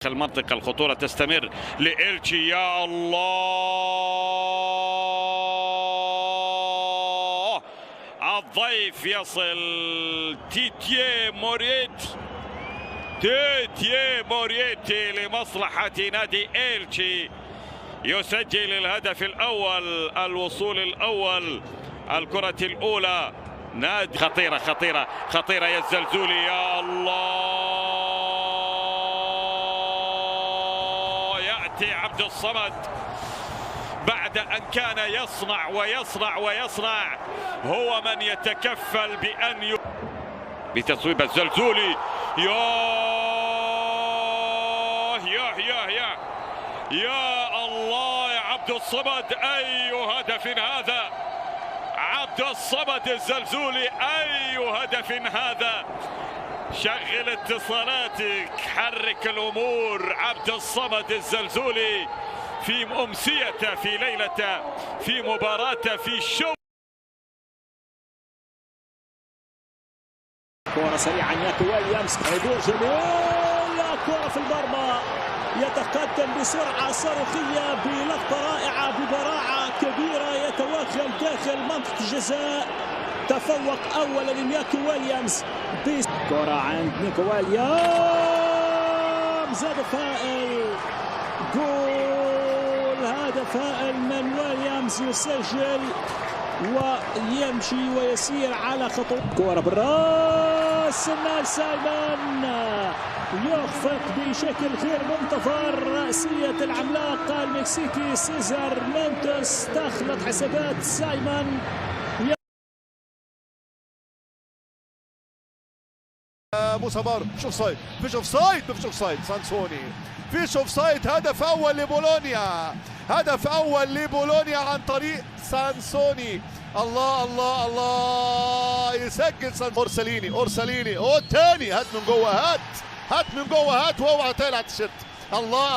المنطقة الخطورة تستمر لإلتشي. يا الله، الضيف يصل. تيتيه موريتي لمصلحة نادي إلتشي يسجل الهدف الأول، الوصول الأول، الكرة الأولى. نادي خطيرة يا الزلزولي. يا الله، يأتي عبد الصمد بعد أن كان يصنع هو من يتكفل بأن بتصويب الزلزولي. يا الله يا عبد الصمد، أي هدف هذا! عبد الصمد الزلزولي، أي هدف هذا! شغل اتصالاتك، حرك الأمور. عبد الصمد الزلزولي في أمسيته، في ليلته، في مباراته، في شو. كرة سريعة نياكو ويليامز، عبور جميل، كرة في المرمى، يتقدم بسرعة صاروخية بلقطة رائعة ببراعة كبيرة، يتوغل داخل منطقة الجزاء. تفوق أولا لنياكو ويليامز. كرة عند نيكو ويليامز، هدف هائل، جول، هدف هائل من ويليامز، يسجل ويمشي ويسير على خطوة. كرة بالراس، النال سايمون يخفق بشكل غير منتظر رأسية العملاق المكسيكي سيزار مونتوس، تخلط حسابات سايمون. موسى مار، فيش اوفسايد، فيش اوفسايد، سانسوني، فيش اوفسايد. هدف اول لبولونيا عن طريق سانسوني. الله يسجل اورساليني الثاني. هات من جوه، هات واوعى تقلع التيشيرت. الله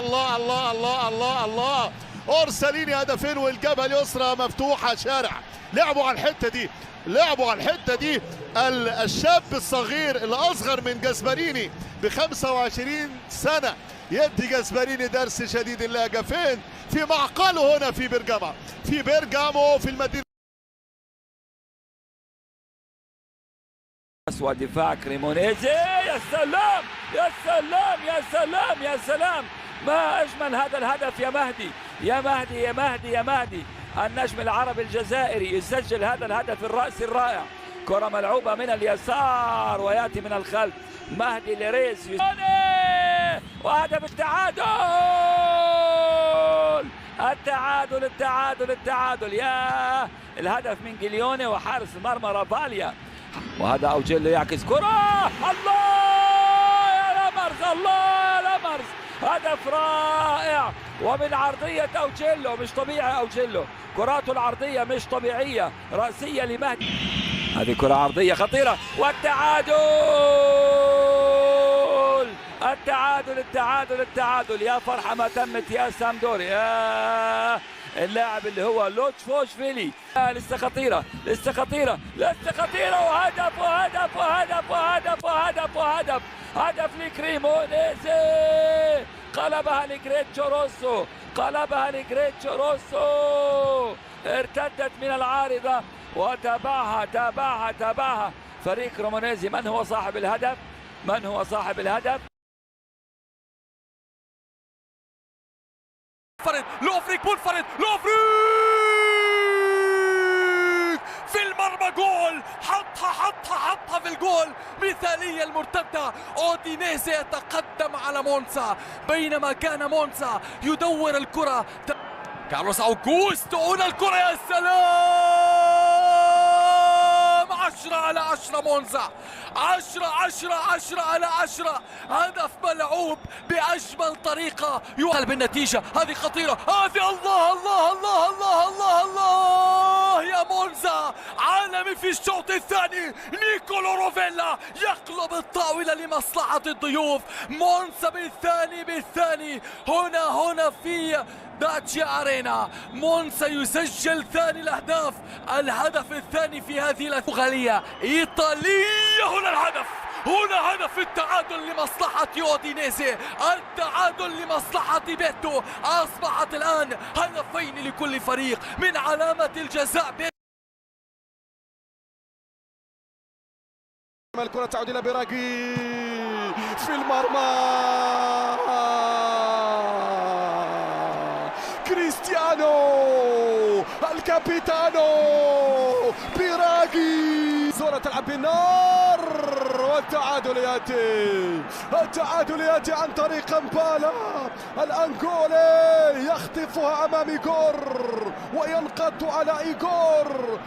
اورساليني، هدفين والجبهه اليسرى مفتوحه شارع. لعبوا على الحته دي الشاب الصغير الأصغر من جاسبريني ب25 سنة، يدي جاسبريني درس شديد اللهجة. فين؟ في معقله هنا في بيرجامو في المدينة. ودفاع كريمونيزي، يا سلام، ما أجمل هذا الهدف يا مهدي. النجم العربي الجزائري يسجل هذا الهدف الرأسي الرائع. كرة ملعوبة من اليسار ويأتي من الخلف مهدي لريس، وهدف التعادل. يا الهدف من جليوني وحارس المرمى رافاليا، وهذا أوجيلو يعكس كرة. الله يا لمرز، هدف رائع ومن عرضية أوجيلو، مش طبيعي أوجيلو، كراته العرضية مش طبيعية، رأسية لمهدي. هذه كرة عرضية خطيرة، والتعادل. يا فرحة ما تمت يا سامدوري، يا اللاعب اللي هو لوتشفوشفيلي. لسه خطيرة، هدف لكريمونيزي، قلبها لجريتشو روسو، ارتدت من العارضة وتابعها فريق كريمونيزي. من هو صاحب الهدف؟ لوفريك في المرمى، جول، حطها في الجول، مثالية المرتدة. اودينيزي يتقدم على مونسا، بينما كان مونسا يدور الكرة. كارلوس أوغوستو، هنا الكرة، يا سلام، 10/10 مونزا، 10/10 هدف ملعوب بأجمل طريقة يقلب النتيجة. هذه خطيرة، هذه الله يا مونزا، عالمي في الشوط الثاني. نيكولو روفيلا يقلب الطاولة لمصلحة الضيوف. مونزا بالثاني هنا في داتشيا أرينا. مونسا يسجل ثاني الأهداف، الهدف الثاني في هذه البرتغالية إيطالية. هنا الهدف، هنا هدف التعادل لمصلحة يودينيزي، التعادل لمصلحة بيتو. أصبحت الآن هدفين لكل فريق من علامة الجزاء. الكرة تعود إلى بيراغي في المرمى، كريستيانو الكابيتانو بيراغي، زورة تلعب بالنار، والتعادل يأتي عن طريق كامبالا الأنغولي، يخطفها أمام إيغور وينقض على إيغور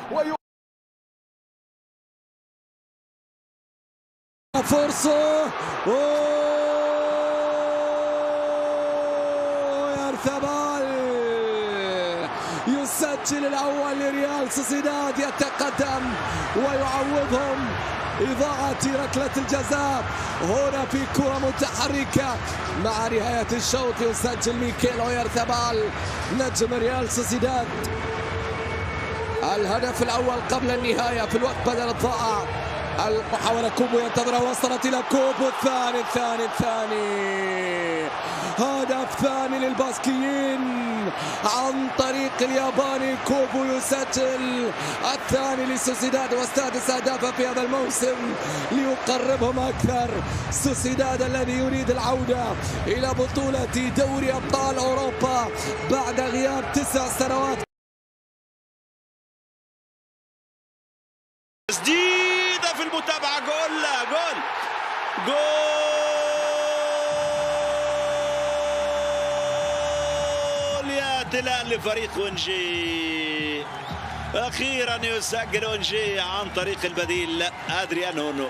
فرصة يارثابال يسجل الأول لريال سوسيداد، يتقدم ويعوضهم إضاعة ركلة الجزاء هنا في كرة متحركة. مع نهاية الشوط يسجل ميكيل أويارثابال نجم ريال سوسيداد الهدف الأول قبل النهاية في الوقت بدل الضائع. المحاولة كوبو ينتظرها، وصلت إلى كوبو، الثاني هدف ثاني للباسكيين عن طريق الياباني. كوبو يسجل الثاني لسوسيداد والسادس أهدافه في هذا الموسم ليقربهم أكثر. سوسيداد الذي يريد العودة إلى بطولة دوري أبطال أوروبا بعد غياب 9 سنوات. تسديدة في المتابعة، جول يا تلال لفريق ونجي. أخيرا يسجل ونجي عن طريق البديل أدريان هونو.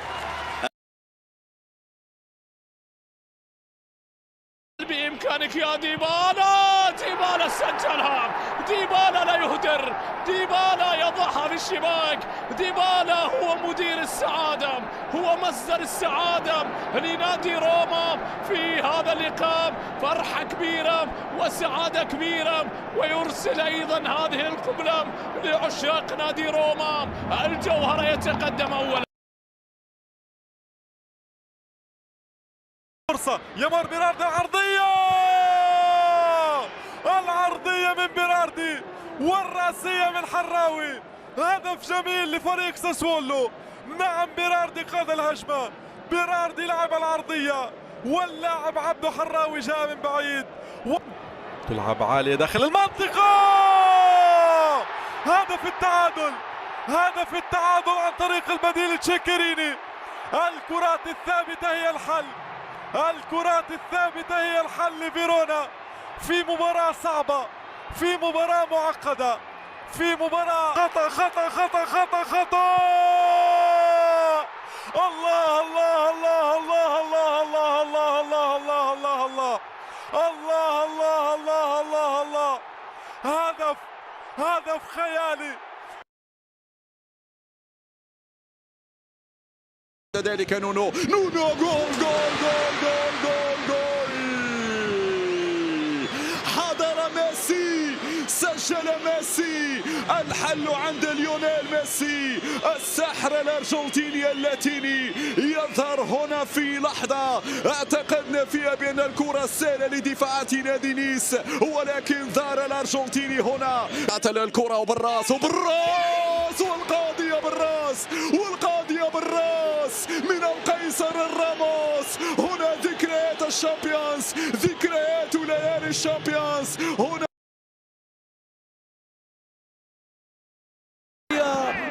بإمكانك يا ديبالا سجلها، ديبالا لا يهدر، ديبالا يضعها في الشباك. ديبالا هو مدير السعادة، هو مصدر السعادة لنادي روما في هذا اللقاء. فرحة كبيرة وسعادة كبيرة، ويرسل أيضا هذه القبلة لعشاق نادي روما. الجوهرة يتقدم أولا. فرصة يمر بيراردي، العرضية من بيراردي والرأسية من حراوي. هدف جميل لفريق ساسولو. نعم بيراردي قاد الهجمة، بيراردي لعب العرضية، واللاعب عبدو حراوي جاء من بعيد تلعب عالية داخل المنطقة. هدف التعادل عن طريق البديل تشيكريني. الكرات الثابتة هي الحل لفيرونا في مباراة صعبة، في مباراة معقدة، في مباراة خطأ. الله الله الله الله الله الله الله الله الله الله الله الله الله الله الله الله. هدف خيالي. ذلك نونو جول. حضر ميسي، سجل ميسي، الحل عند ليونيل ميسي. السحر الأرجنتيني اللاتيني يظهر هنا في لحظة اعتقدنا فيها بأن الكرة سهلة لدفاعات نادي نيس، ولكن ظهر الأرجنتيني هنا. قتل الكرة وبالراس والقاضية بالراس من القيصر الراموس. هنا ذكريات الشامبيونز، ذكريات ليالي الشامبيونز. هنا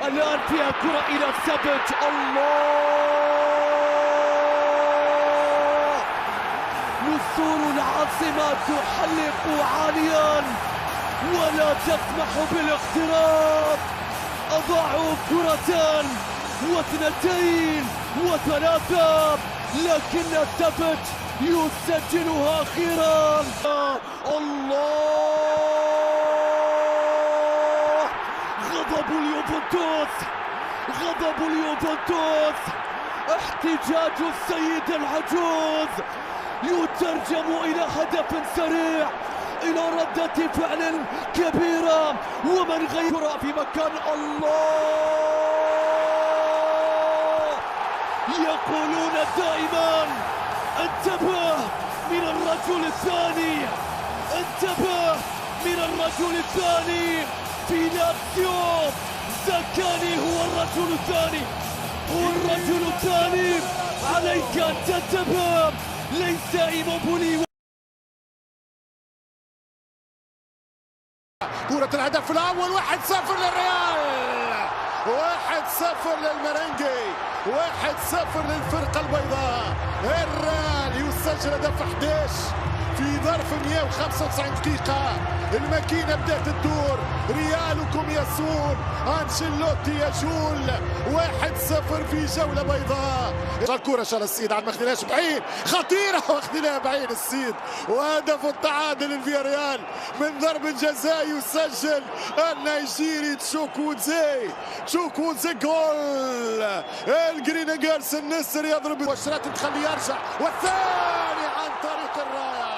الآن فيها كرة إلى ثبت. الله، نسور العاصمة تحلق عاليا ولا تسمح بالاقتراب. أضاعوا كرة واثنتين وثلاثة، لكن الثبت يسجلها أخيرا. الله، غضب اليوفنتوس، احتجاج السيد العجوز يترجم إلى هدف سريع، إلى ردة فعل كبيرة، ومن غير في مكان. الله، يقولون دائما انتبه من الرجل الثاني، انتبه من الرجل الثاني في لاتسيو. زكاني هو الرجل الثاني، هو الرجل الثاني. عليك ان تنتبه، ليس إيموبولي. كرة الهدف الأول 1-0 للريال، 1-0 للمرنجي، 1-0 للفرقة البيضاء. الريال يسجل هدف 11 في ظرف 195 دقيقة. الماكينة بدأت تدور، ريالكم يسور، أنشيلوتي يجول. 1-0 في جولة بيضاء. الكرة شال السيد عاد ما اخذناش بعيد، خطيرة واخذناها بعيد السيد. وهدف التعادل الفياريال من ضرب جزاء يسجل النيجيري تشوكوزي. تشوكوزي جول. الجرينجرس النسر يضرب وشرات تخليه يرجع، والثاني عن طريق الراية.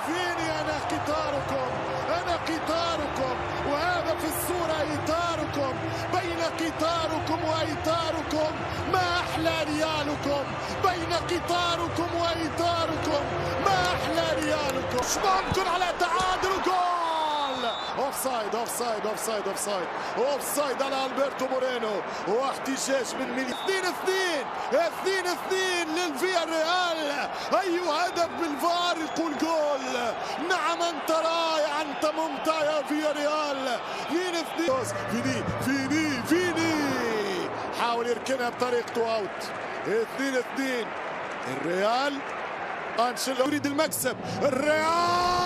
فيني أنا قطاركم، أنا قطاركم، وهذا في الصورة إطاركم. بين قطاركم وإطاركم ما أحلى ريالكم، بين قطاركم وإطاركم ما أحلى ريالكم. مش ممكن على تعادل. جول. اوفسايد اوفسايد اوفسايد اوفسايد اوفسايد على البرتو مورينو، واحتجاج من ميلي. 2-2 للفياريال. اي هدف بالفار يقول جول. نعم انت رائع، انت ممتع يا فياريال. 2-2. فيني حاول يركنها بطريقته اوت. 2-2 الريال. انشيلوتي يريد المكسب. الريال